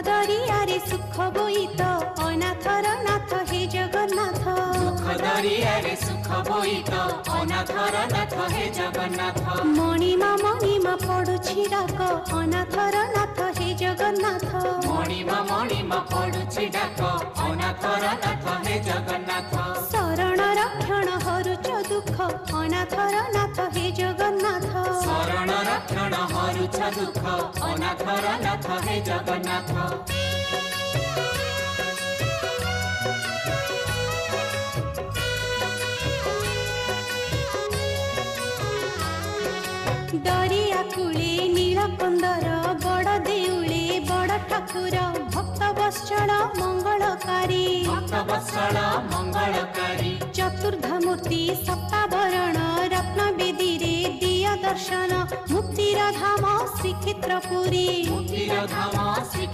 दरियारे सुख बोईत अनाथर नाथ हे जगन्नाथ। दुख दरियारे सुख बोईत अनाथर नाथ हे जगन्नाथ। मणिमा पड़ुछि डाक अनाथर नाथ हे जगन्नाथ। मणिमा पड़ुछि डाक अनाथर नाथ हे जगन्नाथ। शरण रक्षण हरुच दुख अनाथर नाथ हे जगन्नाथ। शरण रक्षण हरुच दुख अनाथर नाथ हे जगन्नाथ। दरिया कूले नीलकंदर बड़ देउले बड़ ठाकुर भक्त वत्सल मंगलकारी। भक्त वत्सल मंगलकारी चतुर्धमूर्ति सप्तावरण रत्न बेदी रे दिया दर्शन मुक्तिर धाम श्रीक्षेत्रपुरी। मुक्तिर धाम श्री